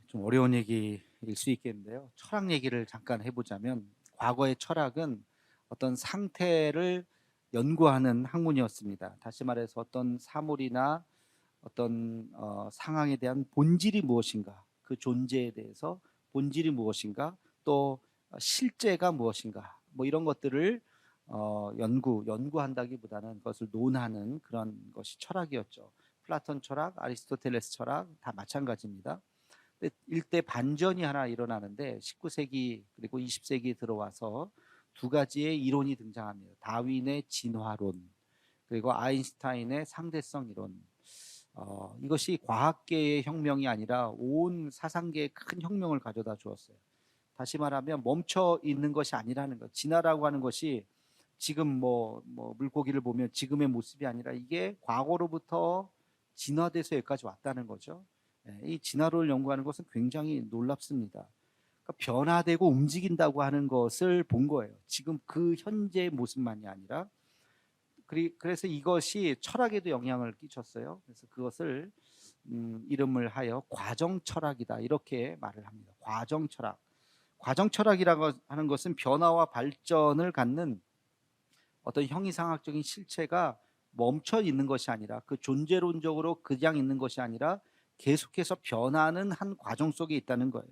좀 어려운 얘기일 수 있겠는데요. 철학 얘기를 잠깐 해보자면 과거의 철학은 어떤 상태를 연구하는 학문이었습니다. 다시 말해서 어떤 사물이나 어떤 상황에 대한 본질이 무엇인가, 그 존재에 대해서 본질이 무엇인가, 또 실제가 무엇인가, 뭐 이런 것들을 연구한다기보다는 그것을 논하는 그런 것이 철학이었죠. 플라톤 철학, 아리스토텔레스 철학 다 마찬가지입니다. 일대 반전이 하나 일어나는데 19세기 그리고 20세기 들어와서 두 가지의 이론이 등장합니다. 다윈의 진화론 그리고 아인슈타인의 상대성 이론. 이것이 과학계의 혁명이 아니라 온 사상계에 큰 혁명을 가져다 주었어요. 다시 말하면 멈춰 있는 것이 아니라는 것. 진화라고 하는 것이 지금 물고기를 보면 지금의 모습이 아니라 이게 과거로부터 진화돼서 여기까지 왔다는 거죠. 이 진화론을 연구하는 것은 굉장히 놀랍습니다. 그러니까 변화되고 움직인다고 하는 것을 본 거예요. 지금 그 현재의 모습만이 아니라. 그래서 이것이 철학에도 영향을 끼쳤어요. 그래서 그것을 이름을 하여 과정 철학이다 이렇게 말을 합니다. 과정 철학. 과정 철학이라고 하는 것은 변화와 발전을 갖는 어떤 형이상학적인 실체가 멈춰 있는 것이 아니라 그 존재론적으로 그냥 있는 것이 아니라 계속해서 변하는 한 과정 속에 있다는 거예요.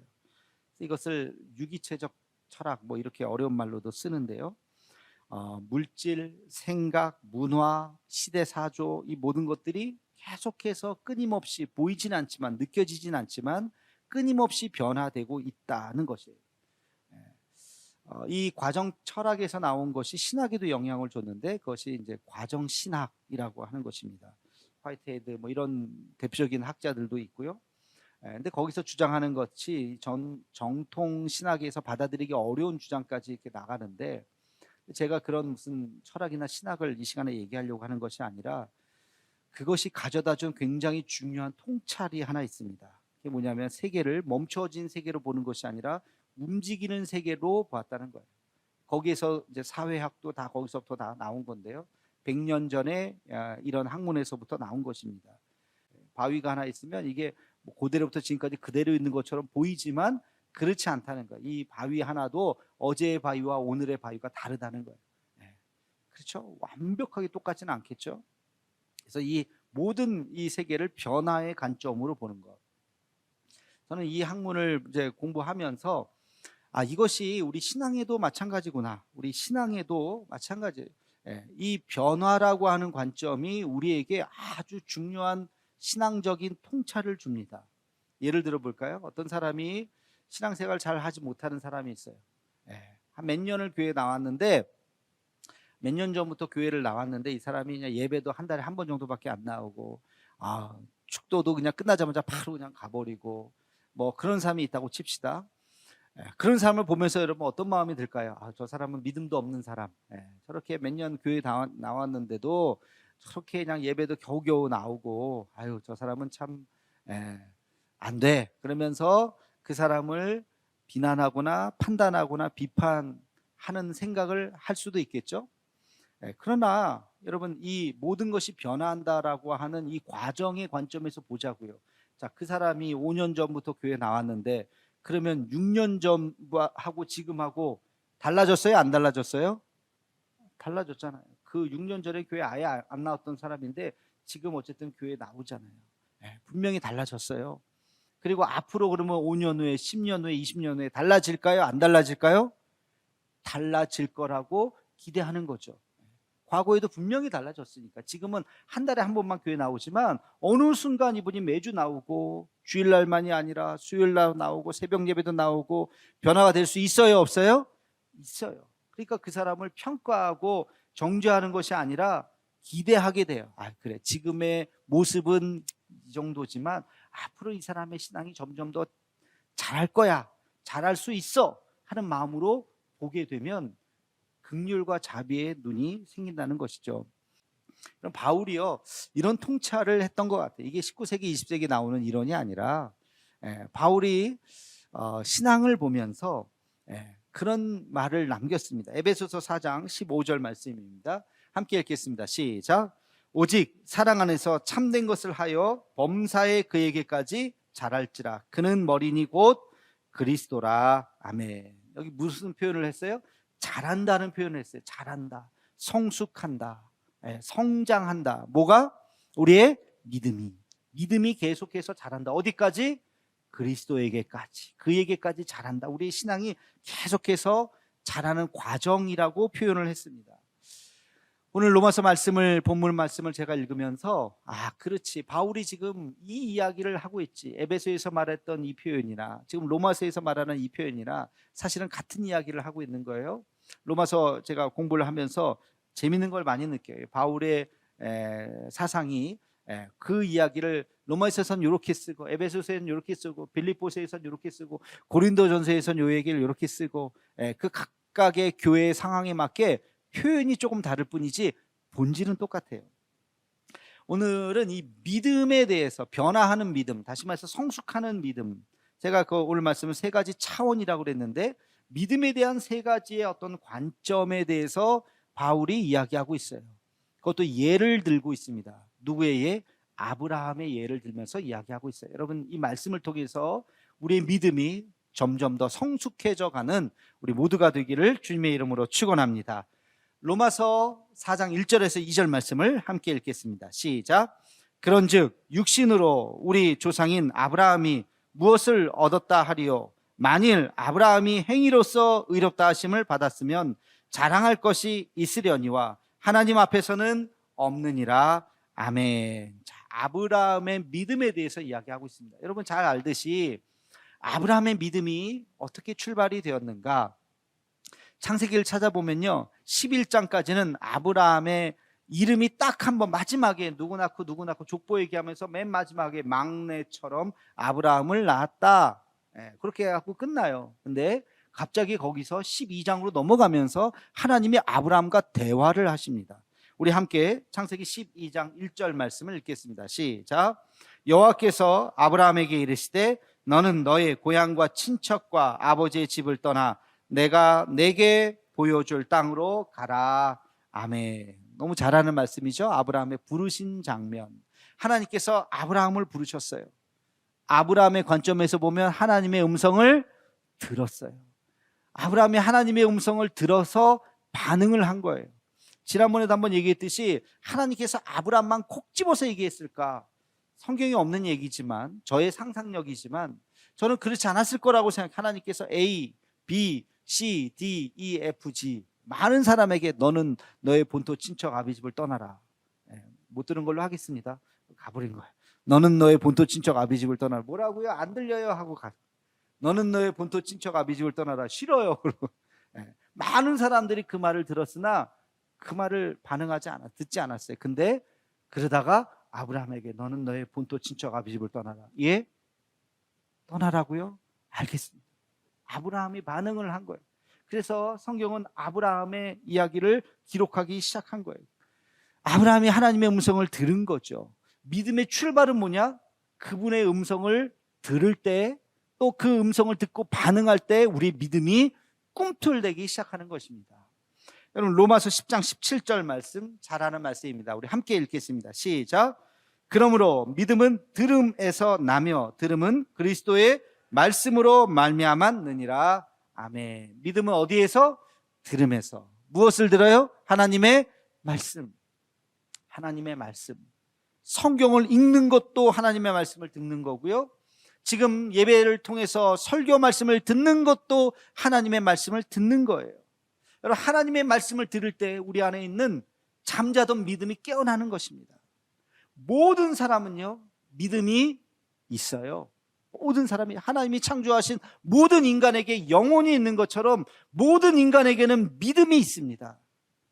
이것을 유기체적 철학 뭐 이렇게 어려운 말로도 쓰는데요. 물질, 생각, 문화, 시대 사조 이 모든 것들이 계속해서 끊임없이 보이진 않지만 느껴지진 않지만 끊임없이 변화되고 있다는 것이에요. 이 과정 철학에서 나온 것이 신학에도 영향을 줬는데 그것이 이제 과정 신학이라고 하는 것입니다. 화이트헤드 뭐 이런 대표적인 학자들도 있고요. 근데 거기서 주장하는 것이 정통 신학에서 받아들이기 어려운 주장까지 이렇게 나가는데 제가 그런 무슨 철학이나 신학을 이 시간에 얘기하려고 하는 것이 아니라 그것이 가져다준 굉장히 중요한 통찰이 하나 있습니다. 그게 뭐냐면 세계를 멈춰진 세계로 보는 것이 아니라 움직이는 세계로 보았다는 거예요. 거기에서 이제 사회학도 다 거기서부터 다 나온 건데요. 100년 전에 이런 학문에서부터 나온 것입니다. 바위가 하나 있으면 이게 고대로부터 지금까지 그대로 있는 것처럼 보이지만 그렇지 않다는 거예요. 이 바위 하나도 어제의 바위와 오늘의 바위가 다르다는 거예요. 그렇죠? 완벽하게 똑같지는 않겠죠. 그래서 이 모든 이 세계를 변화의 관점으로 보는 것. 저는 이 학문을 이제 공부하면서 이것이 우리 신앙에도 마찬가지구나. 우리 신앙에도 마찬가지예요. 이 변화라고 하는 관점이 우리에게 아주 중요한 신앙적인 통찰을 줍니다. 예를 들어 볼까요? 어떤 사람이 신앙생활 잘 하지 못하는 사람이 있어요. 한 몇 년을 교회에 나왔는데 몇 년 전부터 교회를 나왔는데 이 사람이 그냥 예배도 한 달에 한 번 정도밖에 안 나오고 축도도 그냥 끝나자마자 바로 그냥 가버리고 뭐 그런 사람이 있다고 칩시다. 그런 사람을 보면서 여러분 어떤 마음이 들까요? 저 사람은 믿음도 없는 사람. 저렇게 몇 년 교회 나왔는데도 저렇게 그냥 예배도 겨우겨우 나오고 저 사람은 참 안 돼. 그러면서 그 사람을 비난하거나 판단하거나 비판하는 생각을 할 수도 있겠죠. 그러나 여러분 이 모든 것이 변화한다라고 하는 이 과정의 관점에서 보자고요. 자, 그 사람이 5년 전부터 교회 나왔는데 그러면 6년 전하고 지금하고 달라졌어요? 안 달라졌어요? 달라졌잖아요. 그 6년 전에 교회 아예 안 나왔던 사람인데 지금 어쨌든 교회에 나오잖아요. 분명히 달라졌어요. 그리고 앞으로 그러면 5년 후에 10년 후에 20년 후에 달라질까요? 안 달라질까요? 달라질 거라고 기대하는 거죠. 과거에도 분명히 달라졌으니까. 지금은 한 달에 한 번만 교회 나오지만 어느 순간 이분이 매주 나오고 주일날만이 아니라 수요일날 나오고 새벽 예배도 나오고 변화가 될 수 있어요? 없어요? 있어요. 그러니까 그 사람을 평가하고 정죄하는 것이 아니라 기대하게 돼요. 그래, 지금의 모습은 이 정도지만 앞으로 이 사람의 신앙이 점점 더 잘할 거야, 잘할 수 있어 하는 마음으로 보게 되면 긍휼과 자비의 눈이 생긴다는 것이죠. 그럼 바울이요 이런 통찰을 했던 것 같아요. 이게 19세기 20세기 나오는 이론이 아니라 바울이 신앙을 보면서 그런 말을 남겼습니다. 에베소서 4장 15절 말씀입니다. 함께 읽겠습니다. 시작. 오직 사랑 안에서 참된 것을 하여 범사에 그에게까지 자랄지라. 그는 머리니 곧 그리스도라. 아멘. 여기 무슨 표현을 했어요? 자란다는 표현을 했어요. 자란다, 성숙한다, 성장한다. 뭐가? 우리의 믿음이 계속해서 자란다. 어디까지? 그리스도에게까지, 그에게까지 자란다. 우리의 신앙이 계속해서 자라는 과정이라고 표현을 했습니다. 오늘 로마서 본문 말씀을 제가 읽으면서 그렇지, 바울이 지금 이 이야기를 하고 있지. 에베소에서 말했던 이 표현이나 지금 로마서에서 말하는 이 표현이나 사실은 같은 이야기를 하고 있는 거예요. 로마서 제가 공부를 하면서 재밌는 걸 많이 느껴요. 바울의 사상이 그 이야기를 로마서에서는 이렇게 쓰고, 에베소서에서는 이렇게 쓰고, 빌립보서에서는 이렇게 쓰고, 고린도전서에서는 이 얘기를 이렇게 쓰고, 그 각각의 교회의 상황에 맞게 표현이 조금 다를 뿐이지 본질은 똑같아요. 오늘은 이 믿음에 대해서, 변화하는 믿음, 다시 말해서 성숙하는 믿음, 제가 오늘 말씀은 세 가지 차원이라고 그랬는데, 믿음에 대한 세 가지의 어떤 관점에 대해서 바울이 이야기하고 있어요. 그것도 예를 들고 있습니다. 누구의 예? 아브라함의 예를 들면서 이야기하고 있어요. 여러분, 이 말씀을 통해서 우리의 믿음이 점점 더 성숙해져 가는 우리 모두가 되기를 주님의 이름으로 축원합니다. 로마서 4장 1절에서 2절 말씀을 함께 읽겠습니다. 시작. 그런즉 육신으로 우리 조상인 아브라함이 무엇을 얻었다 하리요? 만일 아브라함이 행위로서 의롭다 하심을 받았으면 자랑할 것이 있으려니와 하나님 앞에서는 없느니라. 아멘. 자, 아브라함의 믿음에 대해서 이야기하고 있습니다. 여러분 잘 알듯이 아브라함의 믿음이 어떻게 출발이 되었는가? 창세기를 찾아보면요, 11장까지는 아브라함의 이름이 딱 한 번 마지막에 누구 낳고 족보 얘기하면서 맨 마지막에 막내처럼 아브라함을 낳았다, 그렇게 해갖고 끝나요. 근데 갑자기 거기서 12장으로 넘어가면서 하나님이 아브라함과 대화를 하십니다. 우리 함께 창세기 12장 1절 말씀을 읽겠습니다. 시작. 여호와께서 아브라함에게 이르시되 너는 너의 고향과 친척과 아버지의 집을 떠나 내가 내게 보여줄 땅으로 가라. 아멘. 너무 잘하는 말씀이죠. 아브라함의 부르신 장면. 하나님께서 아브라함을 부르셨어요. 아브라함의 관점에서 보면 하나님의 음성을 들었어요. 아브라함이 하나님의 음성을 들어서 반응을 한 거예요. 지난번에도 한번 얘기했듯이 하나님께서 아브라함만 콕 집어서 얘기했을까? 성경에 없는 얘기지만, 저의 상상력이지만 저는 그렇지 않았을 거라고 생각해요. 하나님께서 A, B, C, D, E, F, G 많은 사람에게 너는 너의 본토 친척 아비집을 떠나라. 못 들은 걸로 하겠습니다. 가버린 거예요. 너는 너의 본토 친척 아비집을 떠나라. 뭐라고요? 안 들려요 하고 가. 너는 너의 본토 친척 아비집을 떠나라. 싫어요. 많은 사람들이 그 말을 들었으나 그 말을 듣지 않았어요. 근데 그러다가 아브라함에게 너는 너의 본토 친척 아비집을 떠나라. 예? 떠나라고요? 알겠습니다. 아브라함이 반응을 한 거예요. 그래서 성경은 아브라함의 이야기를 기록하기 시작한 거예요. 아브라함이 하나님의 음성을 들은 거죠. 믿음의 출발은 뭐냐? 그분의 음성을 들을 때, 또 그 음성을 듣고 반응할 때 우리 믿음이 꿈틀대기 시작하는 것입니다. 여러분, 로마서 10장 17절 말씀, 잘 아는 말씀입니다. 우리 함께 읽겠습니다. 시작. 그러므로 믿음은 들음에서 나며 들음은 그리스도의 말씀으로 말미암았느니라. 아멘. 믿음은 어디에서? 들음에서. 무엇을 들어요? 하나님의 말씀. 하나님의 말씀. 성경을 읽는 것도 하나님의 말씀을 듣는 거고요. 지금 예배를 통해서 설교 말씀을 듣는 것도 하나님의 말씀을 듣는 거예요. 여러분, 하나님의 말씀을 들을 때 우리 안에 있는 잠자던 믿음이 깨어나는 것입니다. 모든 사람은요, 믿음이 있어요. 모든 사람이, 하나님이 창조하신 모든 인간에게 영혼이 있는 것처럼 모든 인간에게는 믿음이 있습니다.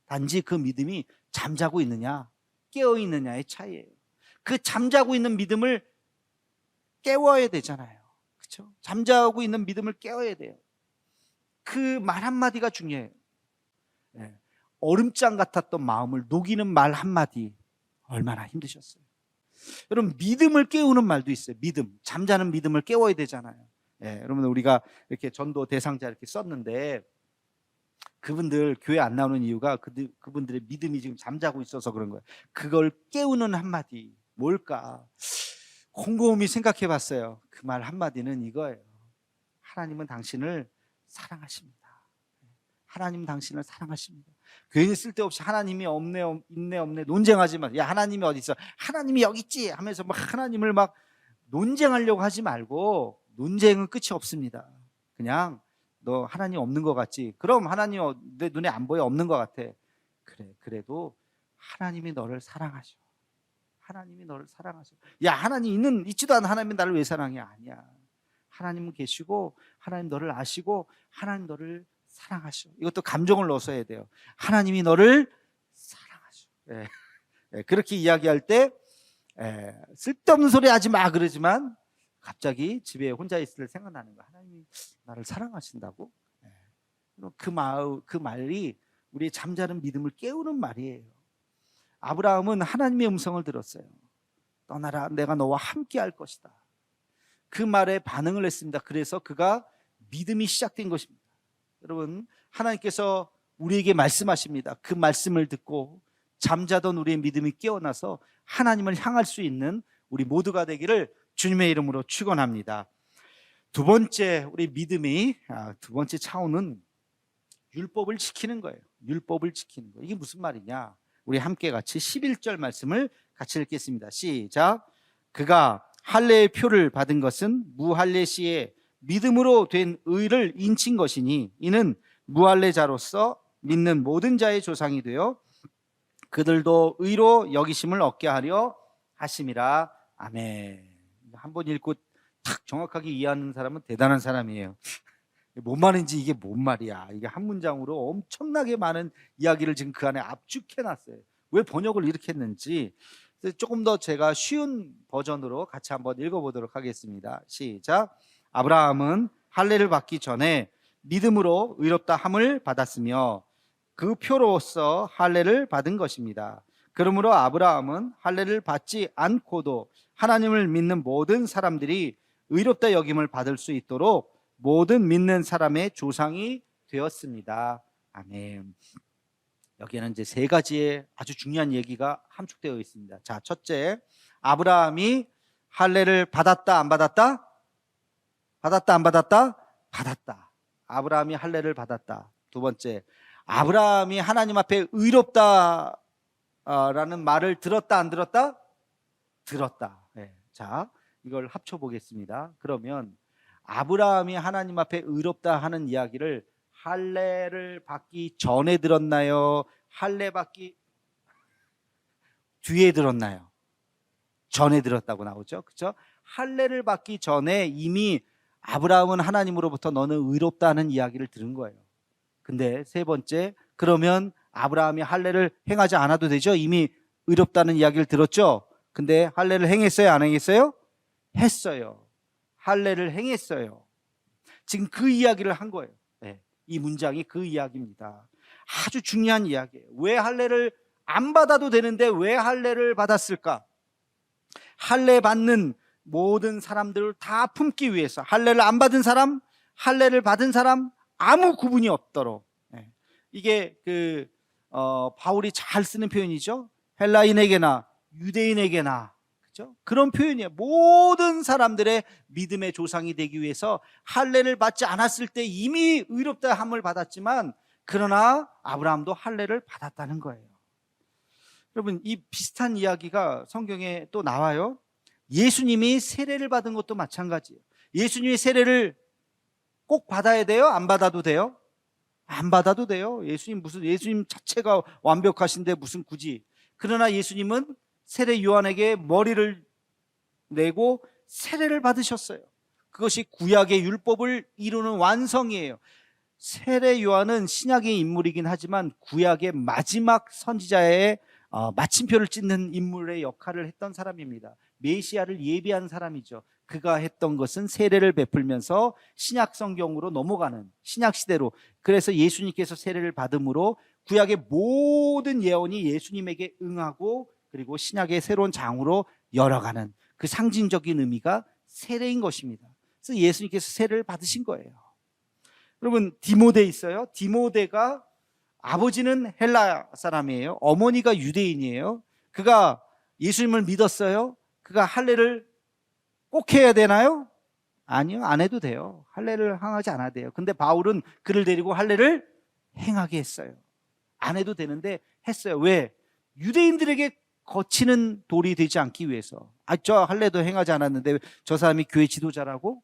단지 그 믿음이 잠자고 있느냐 깨어 있느냐의 차이예요. 그 잠자고 있는 믿음을 깨워야 되잖아요. 그렇죠? 잠자고 있는 믿음을 깨워야 돼요. 그 말 한마디가 중요해요. 얼음장 같았던 마음을 녹이는 말 한마디, 얼마나 힘드셨어요. 여러분, 믿음을 깨우는 말도 있어요. 믿음, 잠자는 믿음을 깨워야 되잖아요. 여러분, 우리가 이렇게 전도 대상자 이렇게 썼는데 그분들 교회 안 나오는 이유가 그분들의 믿음이 지금 잠자고 있어서 그런 거예요. 그걸 깨우는 한마디 뭘까? 곰곰이 생각해 봤어요. 그 말 한마디는 이거예요. 하나님은 당신을 사랑하십니다. 하나님 당신을 사랑하십니다. 괜히 쓸데없이 하나님이 없네 있네 없네 논쟁하지 마. 야, 하나님이 어디 있어? 하나님이 여기 있지 하면서 막 하나님을 막 논쟁하려고 하지 말고, 논쟁은 끝이 없습니다. 그냥 너 하나님 없는 것 같지? 그럼 하나님 내 눈에 안 보여, 없는 것 같아. 그래, 그래도 하나님이 너를 사랑하셔. 하나님이 너를 사랑하셔. 야, 하나님 있지도 않은 하나님이 나를 왜 사랑해? 아니야. 하나님은 계시고 하나님 너를 아시고 하나님 너를 사랑하셔. 이것도 감정을 넣어서 해야 돼요. 하나님이 너를 사랑하셔. 예. 예, 그렇게 이야기할 때 쓸데없는 소리 하지 마 그러지만 갑자기 집에 혼자 있을 때 생각나는 거야. 하나님이 나를 사랑하신다고? 예. 그 말이 우리의 잠자는 믿음을 깨우는 말이에요. 아브라함은 하나님의 음성을 들었어요. 떠나라, 내가 너와 함께 할 것이다. 그 말에 반응을 했습니다. 그래서 그가 믿음이 시작된 것입니다. 여러분, 하나님께서 우리에게 말씀하십니다. 그 말씀을 듣고 잠자던 우리의 믿음이 깨어나서 하나님을 향할 수 있는 우리 모두가 되기를 주님의 이름으로 축원합니다. 두 번째, 우리 믿음이 두 번째 차원은 율법을 지키는 거예요. 율법을 지키는 거예요. 이게 무슨 말이냐? 우리 함께 같이 11절 말씀을 같이 읽겠습니다. 시작. 그가 할례의 표를 받은 것은 무할례 시에 믿음으로 된 의를 인친 것이니 이는 무할례자로서 믿는 모든 자의 조상이 되어 그들도 의로 여기심을 얻게 하려 하심이라. 아멘. 한번 읽고 딱 정확하게 이해하는 사람은 대단한 사람이에요. 뭔 말인지 이게 뭔 말이야. 이게 한 문장으로 엄청나게 많은 이야기를 지금 그 안에 압축해 놨어요. 왜 번역을 이렇게 했는지 조금 더 제가 쉬운 버전으로 같이 한번 읽어보도록 하겠습니다. 시작. 아브라함은 할례를 받기 전에 믿음으로 의롭다 함을 받았으며 그 표로서 할례를 받은 것입니다. 그러므로 아브라함은 할례를 받지 않고도 하나님을 믿는 모든 사람들이 의롭다 여김을 받을 수 있도록 모든 믿는 사람의 조상이 되었습니다. 아멘. 여기에는 이제 세 가지의 아주 중요한 얘기가 함축되어 있습니다. 자, 첫째, 아브라함이 할례를 받았다, 안 받았다? 받았다, 안 받았다? 받았다. 아브라함이 할례를 받았다. 두 번째, 아브라함이 하나님 앞에 의롭다라는 말을 들었다, 안 들었다? 들었다. 네. 자, 이걸 합쳐 보겠습니다. 그러면 아브라함이 하나님 앞에 의롭다 하는 이야기를 할례를 받기 전에 들었나요? 할례 받기 뒤에 들었나요? 전에 들었다고 나오죠. 그렇죠? 할례를 받기 전에 이미 아브라함은 하나님으로부터 너는 의롭다 하는 이야기를 들은 거예요. 근데 세 번째, 그러면 아브라함이 할례를 행하지 않아도 되죠? 이미 의롭다는 이야기를 들었죠? 근데 할례를 행했어요? 안 행했어요? 했어요. 할례를 행했어요. 지금 그 이야기를 한 거예요. 네, 이 문장이 그 이야기입니다. 아주 중요한 이야기예요. 왜 할례를 안 받아도 되는데 왜 할례를 받았을까? 할례 받는 모든 사람들을 다 품기 위해서 할례를 안 받은 사람, 할례를 받은 사람 아무 구분이 없도록. 네, 이게 바울이 잘 쓰는 표현이죠. 헬라인에게나 유대인에게나 그렇죠? 그런 표현이에요. 모든 사람들의 믿음의 조상이 되기 위해서 할례를 받지 않았을 때 이미 의롭다 함을 받았지만 그러나 아브라함도 할례를 받았다는 거예요. 여러분, 이 비슷한 이야기가 성경에 또 나와요. 예수님이 세례를 받은 것도 마찬가지예요. 예수님이 세례를 꼭 받아야 돼요? 안 받아도 돼요? 안 받아도 돼요. 예수님 자체가 완벽하신데 무슨 굳이. 그러나 예수님은 세례 요한에게 머리를 내고 세례를 받으셨어요. 그것이 구약의 율법을 이루는 완성이에요. 세례 요한은 신약의 인물이긴 하지만 구약의 마지막 선지자의 마침표를 찍는 인물의 역할을 했던 사람입니다. 메시아를 예비한 사람이죠. 그가 했던 것은 세례를 베풀면서 신약 성경으로 넘어가는 신약 시대로. 그래서 예수님께서 세례를 받음으로 구약의 모든 예언이 예수님에게 응하고 그리고 신약의 새로운 장으로 열어가는 그 상징적인 의미가 세례인 것입니다. 그래서 예수님께서 세례를 받으신 거예요. 여러분, 디모데 있어요. 디모데가 아버지는 헬라 사람이에요. 어머니가 유대인이에요. 그가 예수님을 믿었어요. 그가 할례를 꼭 해야 되나요? 아니요, 안 해도 돼요. 할례를 행하지 않아도 돼요. 근데 바울은 그를 데리고 할례를 행하게 했어요. 안 해도 되는데 했어요. 왜? 유대인들에게 거치는 돌이 되지 않기 위해서. 저 할례도 행하지 않았는데 저 사람이 교회 지도자라고?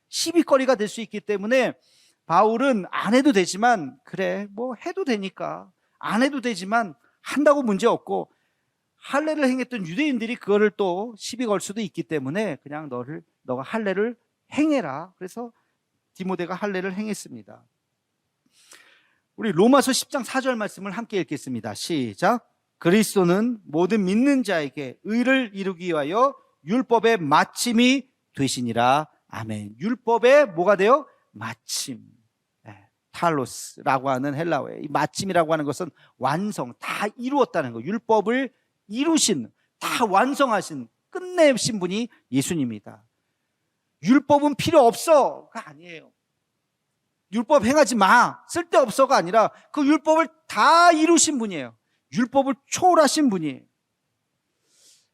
시비거리가 될 수 있기 때문에 바울은 안 해도 되지만, 그래 뭐 해도 되니까 안 해도 되지만 한다고 문제 없고, 할례를 행했던 유대인들이 그거를 또 시비 걸 수도 있기 때문에 그냥 너가 할례를 행해라. 그래서 디모데가 할례를 행했습니다. 우리 로마서 10장 4절 말씀을 함께 읽겠습니다. 시작. 그리스도는 모든 믿는 자에게 의를 이루기 위하여 율법의 마침이 되시니라. 아멘. 율법의 뭐가 돼요? 마침. 탈로스라고 하는 헬라어예요. 이 마침이라고 하는 것은 완성, 다 이루었다는 거. 율법을 이루신, 다 완성하신, 끝내신 분이 예수님입니다. 율법은 필요 없어가 아니에요. 율법 행하지 마, 쓸데없어가 아니라 그 율법을 다 이루신 분이에요. 율법을 초월하신 분이에요.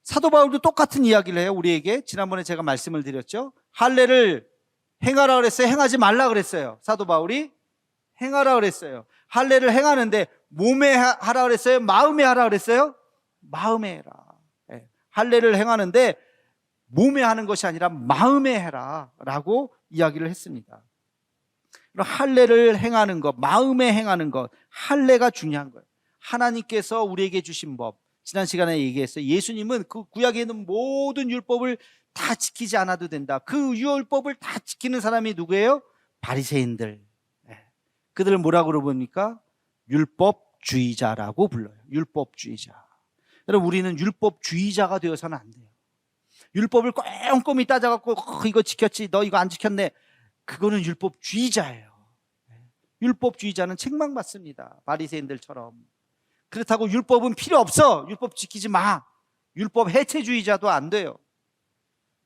사도 바울도 똑같은 이야기를 해요. 우리에게 지난번에 제가 말씀을 드렸죠. 할례를 행하라 그랬어요? 행하지 말라 그랬어요? 사도 바울이 행하라 그랬어요. 할례를 행하는데 몸에 하라 그랬어요? 마음에 하라 그랬어요? 마음에 해라. 할례를 행하는데 몸에 하는 것이 아니라 마음에 해라 라고 이야기를 했습니다. 할례를 행하는 것, 마음에 행하는 것, 할례가 중요한 거예요. 하나님께서 우리에게 주신 법, 지난 시간에 얘기했어요. 예수님은 그 구약에 있는 모든 율법을 다 지키지 않아도 된다. 그 율법을 다 지키는 사람이 누구예요? 바리새인들. 그들을 뭐라고 부릅니까? 율법주의자라고 불러요. 율법주의자. 여러분, 우리는 율법주의자가 되어서는 안 돼요. 율법을 꼼꼼히 따져갖고 이거 지켰지, 너 이거 안 지켰네. 그거는 율법주의자예요. 율법주의자는 책망받습니다. 바리새인들처럼. 그렇다고 율법은 필요 없어, 율법 지키지 마, 율법 해체주의자도 안 돼요.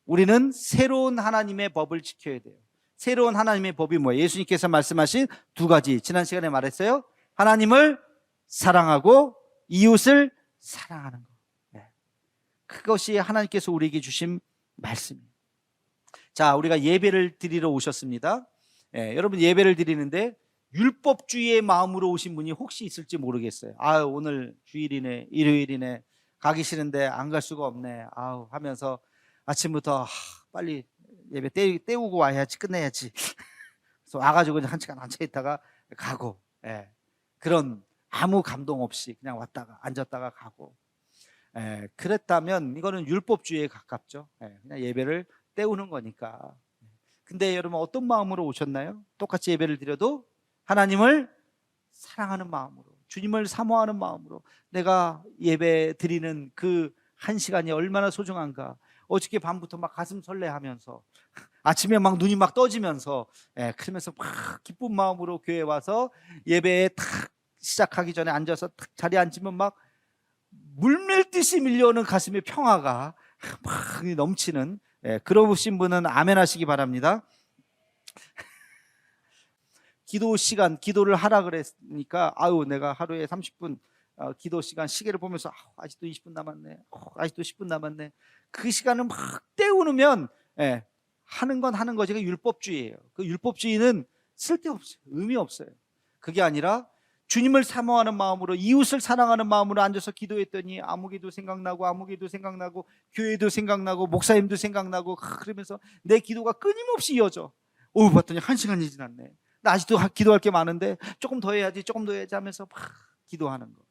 우리는 새로운 하나님의 법을 지켜야 돼요. 새로운 하나님의 법이 뭐예요? 예수님께서 말씀하신 두 가지, 지난 시간에 말했어요. 하나님을 사랑하고 이웃을 사랑하는 것. 그것이 하나님께서 우리에게 주신 말씀입니다. 자, 우리가 예배를 드리러 오셨습니다. 여러분, 예배를 드리는데 율법주의의 마음으로 오신 분이 혹시 있을지 모르겠어요. 오늘 주일이네, 일요일이네, 가기 싫은데 안 갈 수가 없네, 하면서 아침부터 빨리 예배 때우고 와야지, 끝내야지. 그래서 와가지고 한 시간 앉아 있다가 가고, 그런 아무 감동 없이 그냥 왔다가 앉았다가 가고, 그랬다면 이거는 율법주의에 가깝죠. 그냥 예배를 때우는 거니까. 근데 여러분, 어떤 마음으로 오셨나요? 똑같이 예배를 드려도 하나님을 사랑하는 마음으로, 주님을 사모하는 마음으로, 내가 예배 드리는 그 한 시간이 얼마나 소중한가. 어저께 밤부터 막 가슴 설레하면서, 아침에 막 눈이 막 떠지면서, 그러면서 막 기쁜 마음으로 교회에 와서 예배에 탁 시작하기 전에 앉아서 탁 자리에 앉으면 막 물밀듯이 밀려오는 가슴의 평화가 막 넘치는, 그러신 분은 아멘 하시기 바랍니다. 기도 시간, 기도를 하라 그랬으니까 내가 하루에 30분 기도 시간 시계를 보면서 아직도 20분 남았네, 아직도 10분 남았네. 그 시간을 막 때우면 하는 건 하는 거지. 율법주의예요. 그 율법주의는 쓸데없어요. 의미 없어요. 그게 아니라 주님을 사모하는 마음으로, 이웃을 사랑하는 마음으로 앉아서 기도했더니 아무개도 생각나고, 아무개도 생각나고, 교회도 생각나고, 목사님도 생각나고, 그러면서 내 기도가 끊임없이 이어져. 봤더니 1시간이 지났네. 나 아직도 기도할 게 많은데 조금 더 해야지, 조금 더 해야지 하면서 막 기도하는 거.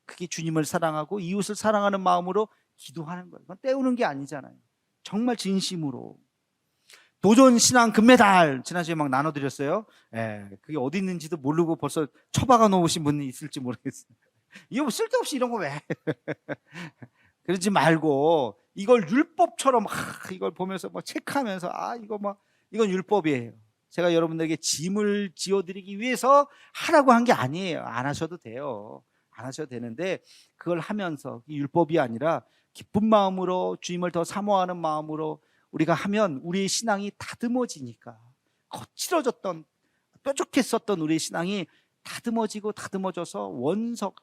그게 주님을 사랑하고 이웃을 사랑하는 마음으로 기도하는 거예요. 그건 때우는 게 아니잖아요. 정말 진심으로. 도전신앙 금메달 지난주에 막 나눠드렸어요. 그게 어디 있는지도 모르고 벌써 처박아 놓으신 분이 있을지 모르겠어요. 이거 쓸데없이 이런 거 왜 그러지 말고, 이걸 율법처럼 이걸 보면서 막 체크하면서 이건 율법이에요. 제가 여러분들에게 짐을 지어드리기 위해서 하라고 한 게 아니에요. 안 하셔도 돼요. 안 하셔도 되는데, 그걸 하면서 율법이 아니라 기쁜 마음으로, 주님을 더 사모하는 마음으로 우리가 하면 우리의 신앙이 다듬어지니까, 거칠어졌던, 뾰족했었던 우리의 신앙이 다듬어져서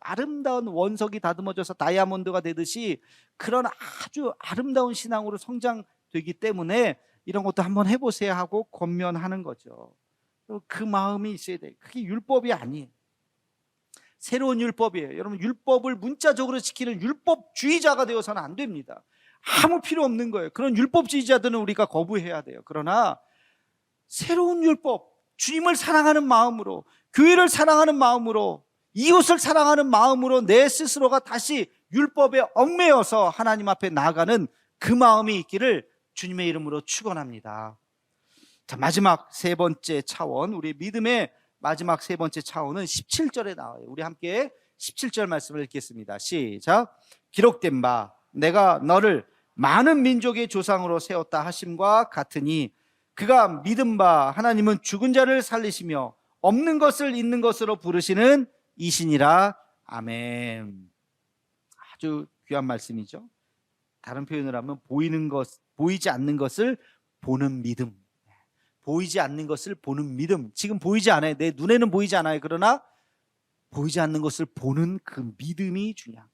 아름다운 원석이 다듬어져서 다이아몬드가 되듯이, 그런 아주 아름다운 신앙으로 되기 때문에 이런 것도 한번 해보세요 하고 권면하는 거죠. 그 마음이 있어야 돼요. 그게 율법이 아니에요. 새로운 율법이에요. 여러분, 율법을 문자적으로 지키는 율법주의자가 되어서는 안 됩니다. 아무 필요 없는 거예요. 그런 율법주의자들은 우리가 거부해야 돼요. 그러나 새로운 율법, 주님을 사랑하는 마음으로, 교회를 사랑하는 마음으로, 이웃을 사랑하는 마음으로 내 스스로가 다시 율법에 얽매여서 하나님 앞에 나아가는 그 마음이 있기를 주님의 이름으로 축원합니다. 자, 마지막 세 번째 차원, 우리 믿음의 마지막 세 번째 차원은 17절에 나와요. 우리 함께 17절 말씀을 읽겠습니다. 시작. 기록된 바 내가 너를 많은 민족의 조상으로 세웠다 하심과 같으니 그가 믿은 바 하나님은 죽은 자를 살리시며 없는 것을 있는 것으로 부르시는 이시니라. 아멘. 아주 귀한 말씀이죠. 다른 표현을 하면 보이지 않는 것을 보는 믿음. 보이지 않는 것을 보는 믿음. 지금 보이지 않아요. 내 눈에는 보이지 않아요. 그러나 보이지 않는 것을 보는 그 믿음이 중요한.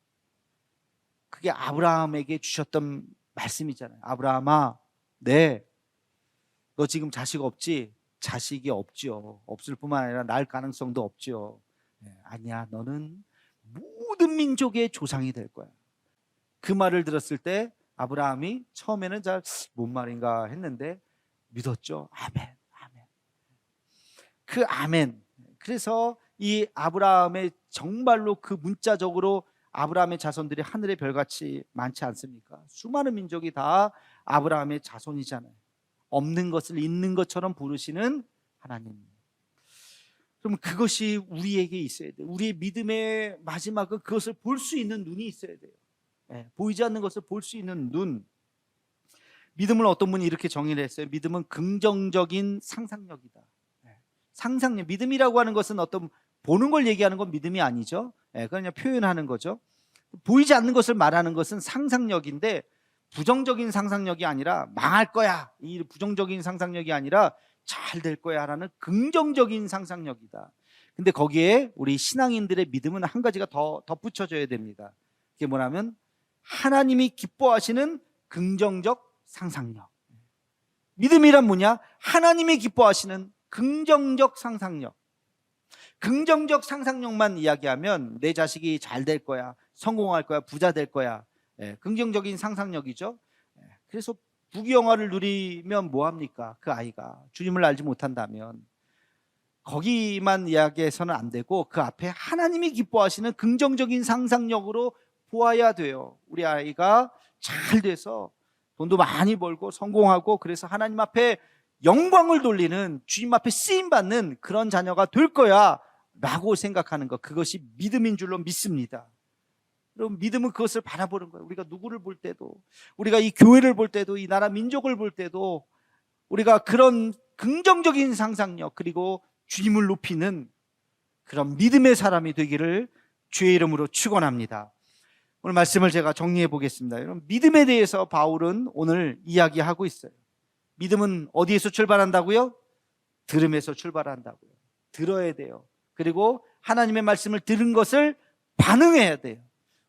그게 아브라함에게 주셨던 말씀이잖아요. 아브라함아, 네, 너 지금 자식 없지? 자식이 없죠. 없을 뿐만 아니라 날 가능성도 없죠. 아니야, 너는 모든 민족의 조상이 될 거야. 그 말을 들었을 때 아브라함이 처음에는 잘 뭔 말인가 했는데 믿었죠. 아멘, 아멘. 그 아멘. 그래서 이 아브라함의 정말로 그 문자적으로 아브라함의 자손들이 하늘의 별같이 많지 않습니까? 수많은 민족이 다 아브라함의 자손이잖아요. 없는 것을 있는 것처럼 부르시는 하나님. 그럼 그것이 우리에게 있어야 돼요. 우리의 믿음의 마지막은 그것을 볼 수 있는 눈이 있어야 돼요. 보이지 않는 것을 볼 수 있는 눈. 믿음을 어떤 분이 이렇게 정의를 했어요. 믿음은 긍정적인 상상력이다. 상상력. 믿음이라고 하는 것은 어떤 보는 걸 얘기하는 건 믿음이 아니죠. 그냥 표현하는 거죠. 보이지 않는 것을 말하는 것은 상상력인데 부정적인 상상력이 아니라 망할 거야. 이 부정적인 상상력이 아니라 잘 될 거야 라는 긍정적인 상상력이다. 근데 거기에 우리 신앙인들의 믿음은 한 가지가 더 덧붙여져야 됩니다. 그게 뭐냐면 하나님이 기뻐하시는 긍정적 상상력. 믿음이란 뭐냐? 하나님이 기뻐하시는 긍정적 상상력. 긍정적 상상력만 이야기하면 내 자식이 잘 될 거야, 성공할 거야, 부자 될 거야. 긍정적인 상상력이죠. 그래서 부귀영화를 누리면 뭐합니까? 그 아이가 주님을 알지 못한다면 거기만 이야기해서는 안 되고 그 앞에 하나님이 기뻐하시는 긍정적인 상상력으로 보아야 돼요. 우리 아이가 잘 돼서 돈도 많이 벌고 성공하고 그래서 하나님 앞에 영광을 돌리는, 주님 앞에 쓰임받는 그런 자녀가 될 거야 라고 생각하는 것, 그것이 믿음인 줄로 믿습니다. 여러분, 믿음은 그것을 바라보는 거예요. 우리가 누구를 볼 때도, 우리가 이 교회를 볼 때도, 이 나라 민족을 볼 때도 우리가 그런 긍정적인 상상력, 그리고 주님을 높이는 그런 믿음의 사람이 되기를 주의 이름으로 축원합니다. 오늘 말씀을 제가 정리해 보겠습니다. 여러분, 믿음에 대해서 바울은 오늘 이야기하고 있어요. 믿음은 어디에서 출발한다고요? 들음에서 출발한다고요. 들어야 돼요. 그리고 하나님의 말씀을 들은 것을 반응해야 돼요.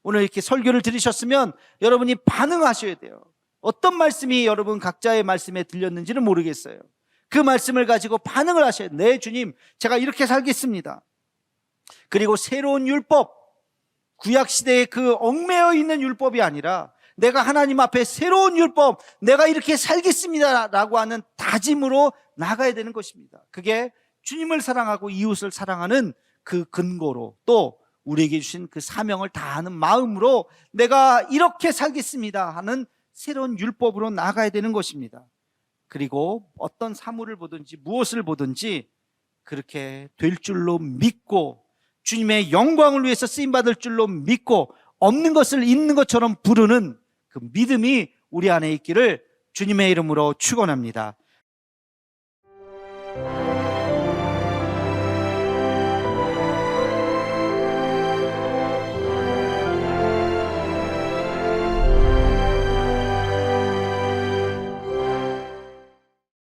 오늘 이렇게 설교를 들으셨으면 여러분이 반응하셔야 돼요. 어떤 말씀이 여러분 각자의 말씀에 들렸는지는 모르겠어요. 그 말씀을 가지고 반응을 하셔야 돼요. 네, 주님, 제가 이렇게 살겠습니다. 그리고 새로운 율법, 구약시대에 그 얽매여 있는 율법이 아니라 내가 하나님 앞에 새로운 율법, 내가 이렇게 살겠습니다 라고 하는 다짐으로 나가야 되는 것입니다. 그게 주님을 사랑하고 이웃을 사랑하는 그 근거로, 또 우리에게 주신 그 사명을 다하는 마음으로 내가 이렇게 살겠습니다 하는 새로운 율법으로 나가야 되는 것입니다. 그리고 어떤 사물을 보든지 무엇을 보든지 그렇게 될 줄로 믿고 주님의 영광을 위해서 쓰임받을 줄로 믿고 없는 것을 있는 것처럼 부르는 그 믿음이 우리 안에 있기를 주님의 이름으로 축원합니다.